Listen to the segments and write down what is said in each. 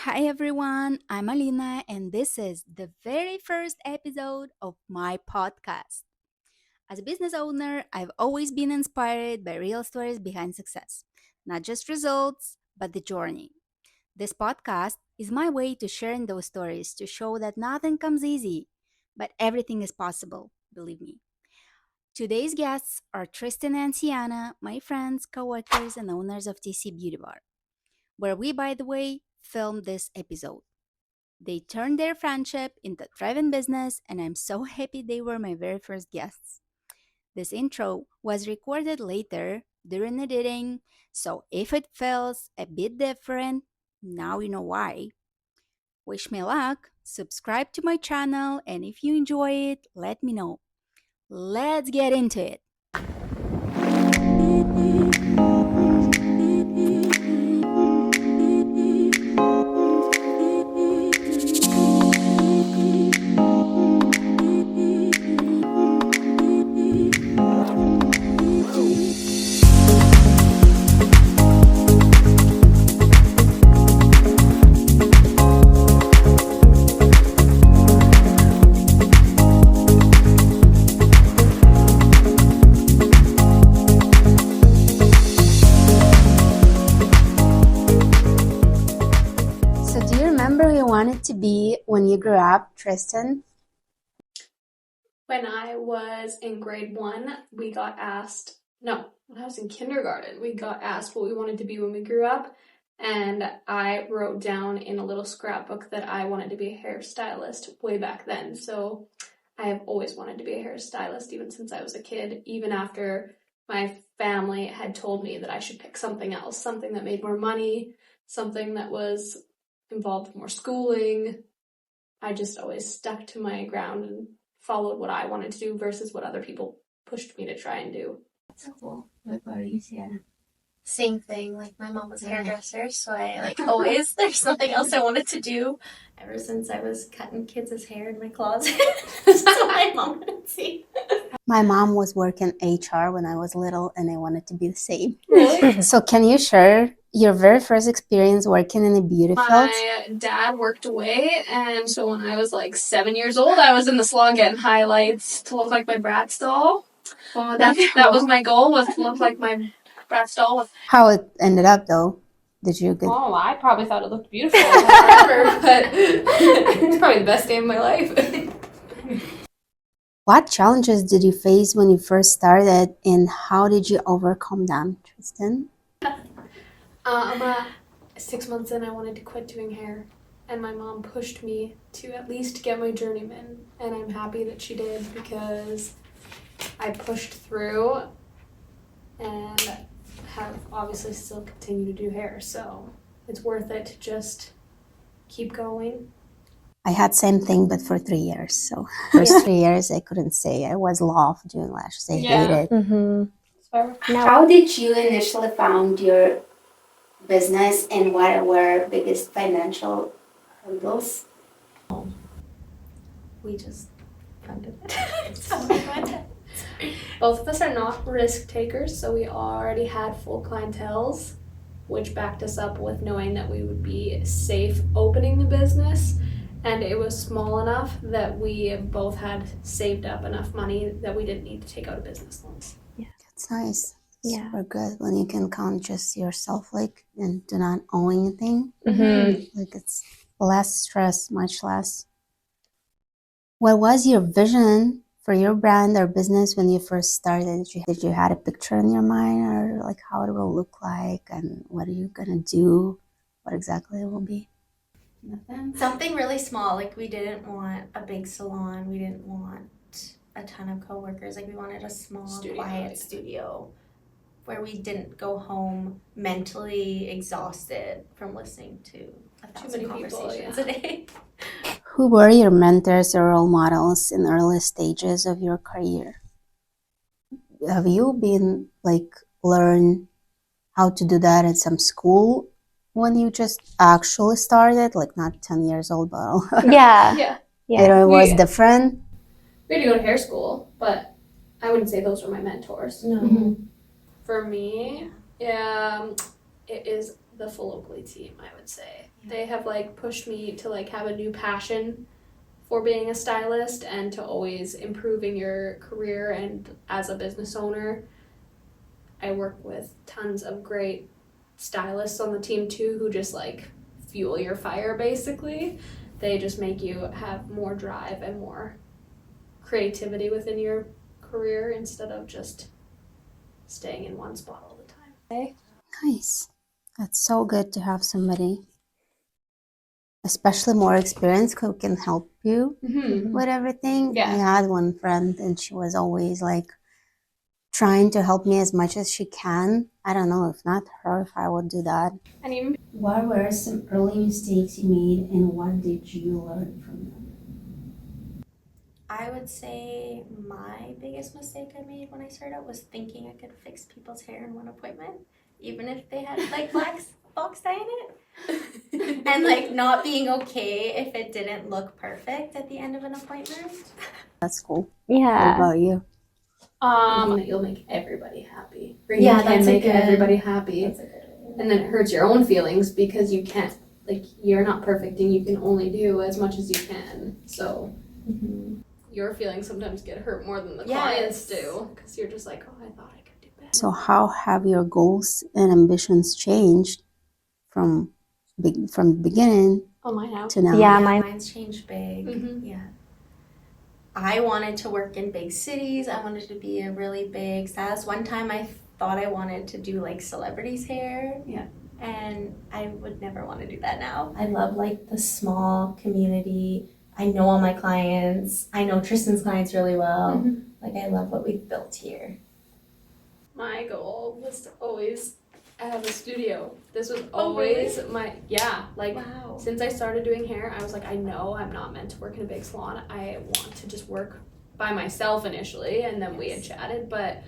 Hi everyone, I'm Alina, and this is the very first episode of my podcast. As a business owner, I've always been inspired by real stories behind success, not just results, but the journey. This podcast is my way to sharing those stories to show that nothing comes easy, but everything is possible, believe me. Today's guests are Tristan and Sienna, my friends, coworkers, and owners of TC Beauty Bar, where we, by the way, filmed this episode. They turned their friendship into thriving business, and I'm so happy they were my very first guests. This intro was recorded later during editing, so if it feels a bit different, now you know why. Wish me luck, subscribe to my channel, and if you enjoy it, let me know. Let's get into it. So, do you remember who you wanted to be when you grew up, Tristan? When I was in grade 1, we got asked, no, when I was in kindergarten, we got asked what we wanted to be when we grew up. And I wrote down in a little scrapbook that I wanted to be a hairstylist way back then. So I have always wanted to be a hairstylist, even since I was a kid, even after my family had told me that I should pick something else, something that made more money, something that was involved more schooling. I just always stuck to my ground and followed what I wanted to do versus what other people pushed me to try and do. So cool. What about you, Sienna? Same thing. Like, my mom was a hairdresser, so I always, there's nothing else I wanted to do. Ever since I was cutting kids' hair in my closet. That's what my mom would see. My mom was working HR when I was little, and I wanted to be the same. Really? So, can you share your very first experience working in a beauty field? My dad worked away, and so when I was like 7 years old, I was in the salon getting highlights to look like my Bratz doll. Oh, That was my goal, was to look like my Bratz doll. How it ended up, though? Did you get? Oh, I probably thought it looked beautiful forever, but it's probably the best day of my life. What challenges did you face when you first started, and how did you overcome them, Tristan? I'm 6 months in, I wanted to quit doing hair, and my mom pushed me to at least get my journeyman, and I'm happy that she did because I pushed through and have obviously still continued to do hair, so it's worth it to just keep going. I had same thing, but for 3 years. So first 3 years, I couldn't say I was love doing lashes. I hated it. How did you initially found your business, and what were biggest financial hurdles? We just funded it. Both of us are not risk takers, so we already had full clienteles, which backed us up with knowing that we would be safe opening the business. And it was small enough that we both had saved up enough money that we didn't need to take out a business loan. It's nice. Yeah. Super good when you can count just yourself, like, and do not owe anything. Like, it's less stress, much less. What was your vision for your brand or business when you first started? Did you had a picture in your mind, or like how it will look like, and what are you gonna do? What exactly it will be? Nothing. Something really small. Like, we didn't want a big salon. We didn't want a ton of coworkers. Like, we wanted a small, quiet studio where we didn't go home mentally exhausted from listening to 1,000 conversations a day. Who were your mentors or role models in the early stages of your career? Have you been like learn how to do that at some school when you just actually started, like not 10 years old, but Yeah. it was different? We had to go to hair school, but I wouldn't say those were my mentors. No. For me, it is the Folocally team, I would say. They have like pushed me to like have a new passion for being a stylist and to always improving your career. And as a business owner, I work with tons of great stylists on the team too who just like fuel your fire basically. They just make you have more drive and more creativity within your career instead of just staying in one spot all the time. Nice. That's so good to have somebody, especially more experienced, who can help you with everything. Yeah. I had one friend and she was always like trying to help me as much as she can. I don't know, if not her, if I would do that. And even What were some early mistakes you made and what did you learn from them? I would say my biggest mistake I made when I started out was thinking I could fix people's hair in one appointment, even if they had like box dye in it. And like not being okay if it didn't look perfect at the end of an appointment. That's cool. Yeah. What about you? thinking that you'll make everybody happy. Or you Yeah, can that's a make good- everybody happy. That's a good one. And then it hurts your own feelings because you can't, like, you're not perfect and you can only do as much as you can. So your feelings sometimes get hurt more than the clients do because you're just like, oh, I thought I could do better. So how have your goals and ambitions changed from the beginning Oh, mine have. to now? Yeah, Mine's changed big. Mhm. Yeah. I wanted to work in big cities. I wanted to be a really big stylist. One time I thought I wanted to do like celebrities' hair. Yeah. And I would never want to do that now. I love like the small community. I know all my clients. I know Tristan's clients really well. Like I love what we've built here. My goal was to always have a studio. This was Oh, really? always like Wow. since I started doing hair, I was like, I know I'm not meant to work in a big salon. I want to just work by myself initially, and then we had chatted, but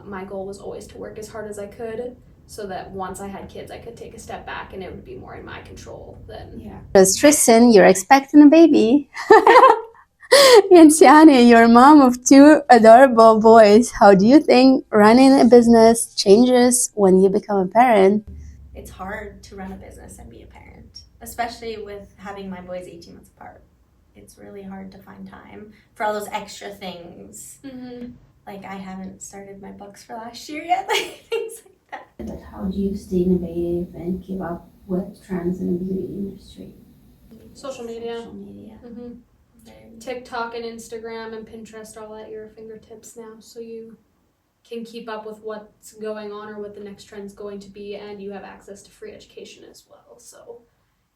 my goal was always to work as hard as I could so that once I had kids, I could take a step back and it would be more in my control than. Yeah. Because Tristan, you're expecting a baby. And Siani, you're a mom of two adorable boys. How do you think running a business changes when you become a parent? It's hard to run a business and be a parent, especially with having my boys 18 months apart. It's really hard to find time for all those extra things. Like I haven't started my books for last year yet, like things like that. But how do you stay innovative and keep up with trends in the beauty industry? Social media. Social media. TikTok and Instagram and Pinterest are all at your fingertips now, so you can keep up with what's going on or what the next trend's going to be, and you have access to free education as well. So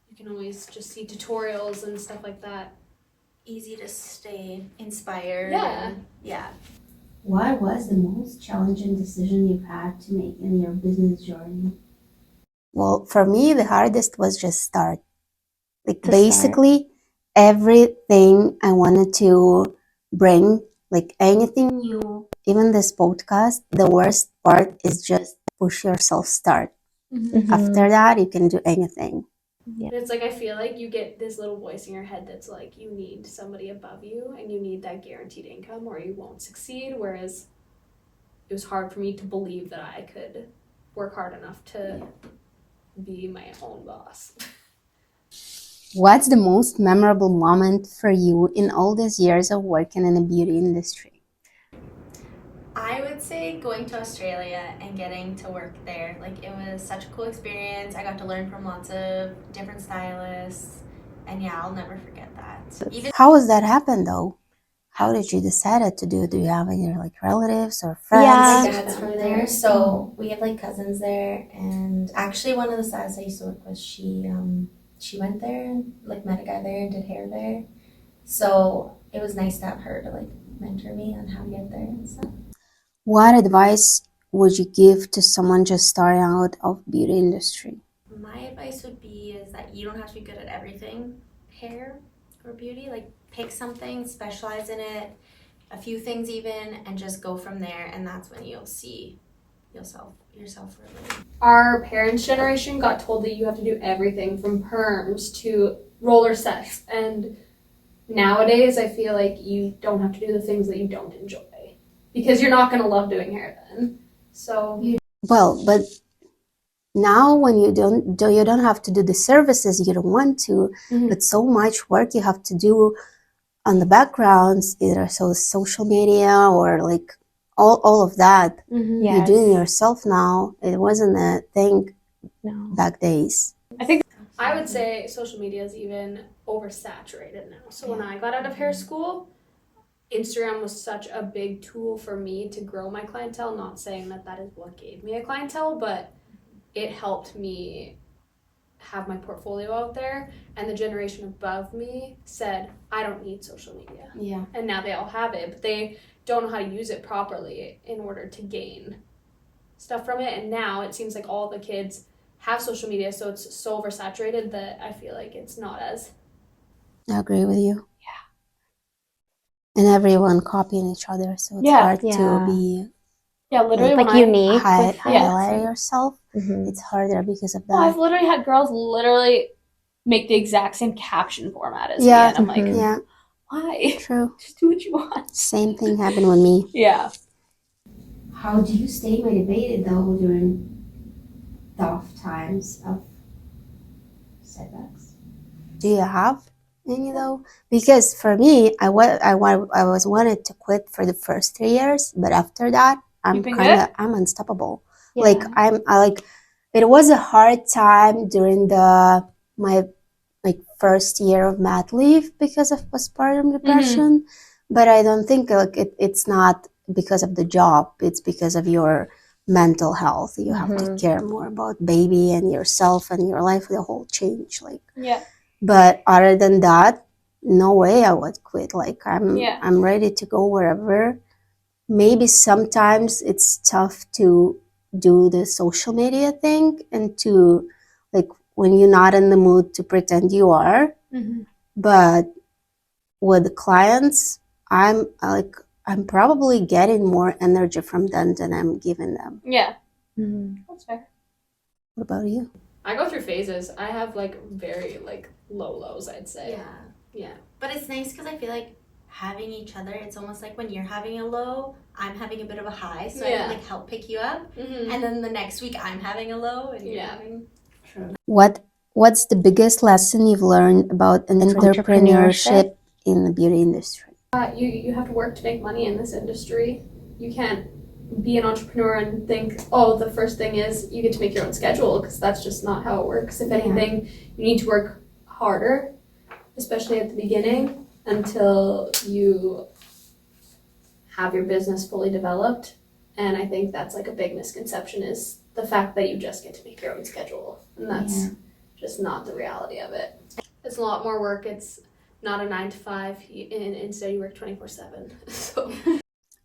you can always just see tutorials and stuff like that. Easy to stay inspired. Yeah. Yeah. What was the most challenging decision you've had to make in your business journey? Well, for me, the hardest was just start. Like basically everything I wanted to bring, like anything new, even this podcast, the worst part is just push yourself, start. After that, you can do anything. But it's like I feel like you get this little voice in your head that's like you need somebody above you and you need that guaranteed income or you won't succeed, whereas it was hard for me to believe that I could work hard enough to be my own boss. What's the most memorable moment for you in all these years of working in the beauty industry? I would say going to Australia and getting to work there. Like it was such a cool experience. I got to learn from lots of different stylists. And yeah, I'll never forget that. Even How does that happen though? How did you decide to do it? Do you have any like relatives or friends? Yeah. my dad's from there, so we have like cousins there. And actually one of the stylists I used to work with, she went there and like met a guy there and did hair there. So it was nice to have her to like mentor me on how to get there and stuff. What advice would you give to someone just starting out of beauty industry? My advice would be is that you don't have to be good at everything, hair or beauty. Like pick something, specialize in it, a few things even, and just go from there. And that's when you'll see yourself really. Our parents' generation got told that you have to do everything from perms to roller sets, and nowadays I feel like you don't have to do the things that you don't enjoy because you're not going to love doing hair then. So Well, but Now when you don't have to do the services you don't want to, Mhm. but so much work you have to do on the backgrounds, either social media or like all of that. Mhm. You're doing Yes. yourself now. It wasn't a thing No. back days. I would say social media is even oversaturated now. So when I got out of hair school, Instagram was such a big tool for me to grow my clientele. Not saying that that is what gave me a clientele, but it helped me have my portfolio out there. And the generation above me said, I don't need social media. Yeah. And now they all have it, but they don't know how to use it properly in order to gain stuff from it. And now it seems like all the kids have social media, so it's so oversaturated that I feel like it's not as. I agree with you. And everyone copying each other, so it's Yeah. hard to Yeah. be Yeah, literally Like when unique with highlight yourself. Mhm. It's harder because of that. Well, I've literally had girls literally make the exact same caption format as Yeah. me, and I'm like, Mhm. Yeah, why? true. Just do what you want. Same thing happened with me. Yeah. How do you stay motivated though during tough times of setbacks? Do you have any though? Because for me, I was wanted to quit for the first 3 years, but after that, You've been good? I'm unstoppable. Yeah. Like it was a hard time during my like first year of mat leave because of postpartum depression, but I don't think like it's not because of the job. It's because of your mental health. You have to Mhm. care more about baby and yourself and your life. The whole change, like. Yeah. But other than that, no way I would quit. Like Yeah. I'm ready to go wherever. Maybe sometimes it's tough to do the social media thing and to like when you're not in the mood to pretend you are. But with clients, I'm probably getting more energy from them than I'm giving them. Yeah. Mhm. That's fair. What about you? I go through phases. I have like very like low lows, I'd say. Yeah. Yeah. But it's nice because I feel like having each other, it's almost like when you're having a low, I'm having a bit of a high, so I Yeah. can like help pick you up. And then the next week I'm having a low and you're Yeah. having. True. What's the biggest lesson you've learned about entrepreneurship in the beauty industry? You have to work to make money in this industry. You can't be an entrepreneur and think, oh, the first thing is you get to make your own schedule, because that's just not how it works. If anything, you need to work harder, especially at the beginning, until you have your business fully developed. And I think that's like a big misconception, is the fact that you just get to make your own schedule. And that's just not the reality of it. It's a lot more work. It's not a 9 to 5, and instead you work 24/7. So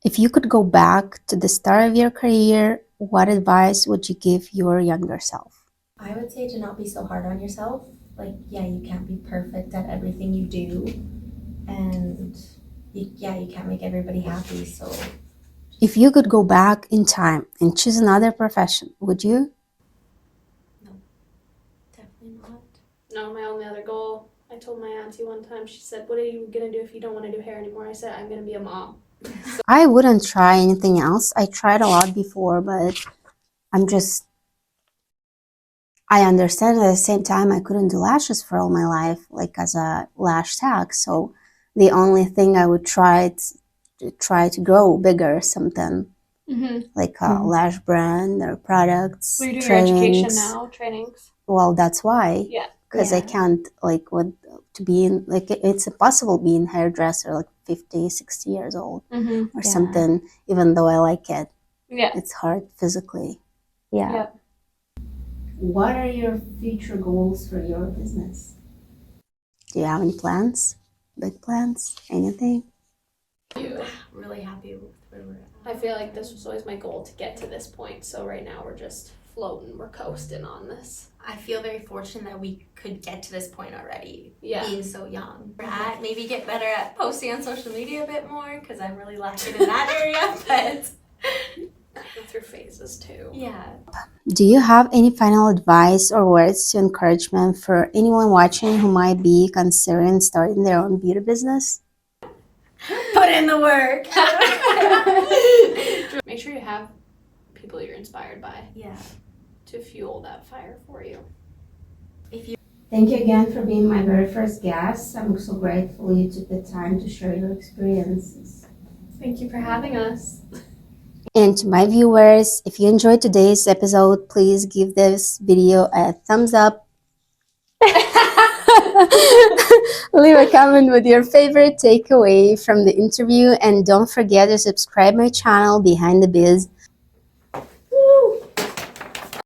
If you could go back to the start of your career, what advice would you give your younger self? I would say to not be so hard on yourself. Like, yeah, you can't be perfect at everything you do. And you can't make everybody happy. So If you could go back in time and choose another profession, would you? definitely not. no, my only other goal, I told my auntie one time, she said, what are you gonna do if you don't want to do hair anymore? I said, I'm gonna be a mom. I wouldn't try anything else. I tried a lot before, but I understand at the same time I couldn't do lashes for all my life, like as a lash tech. So the only thing I would try to grow bigger, something like a lash brand or products, Well, you're doing trainings. your education now, trainings. Well, that's why. Yeah. Because I can't to be in like it's impossible being hairdresser like 50, 60 years old or something. Even though I like it, it's hard physically. Yeah. What are your future goals for your business? Do you have any plans? Big plans? Anything? Really happy with where we're at. I feel like this was always my goal to get to this point. So right now we're just floating, we're coasting on this. I feel very fortunate that we could get to this point already, Yeah. being so young. Maybe get better at posting on social media a bit more, because I'm really lacking in that area, but I go through phases too. yeah. Do you have any final advice or words to encouragement for anyone watching who might be considering starting their own beauty business? Put in the work. Make sure you have people you're inspired by. Yeah. to fuel that fire for you. Thank you again for being my very first guest. I'm so grateful you took the time to share your experiences. Thank you for having us. And to my viewers, if you enjoyed today's episode, please give this video a thumbs up. Leave a comment with your favorite takeaway from the interview, and don't forget to subscribe my channel Behind the Biz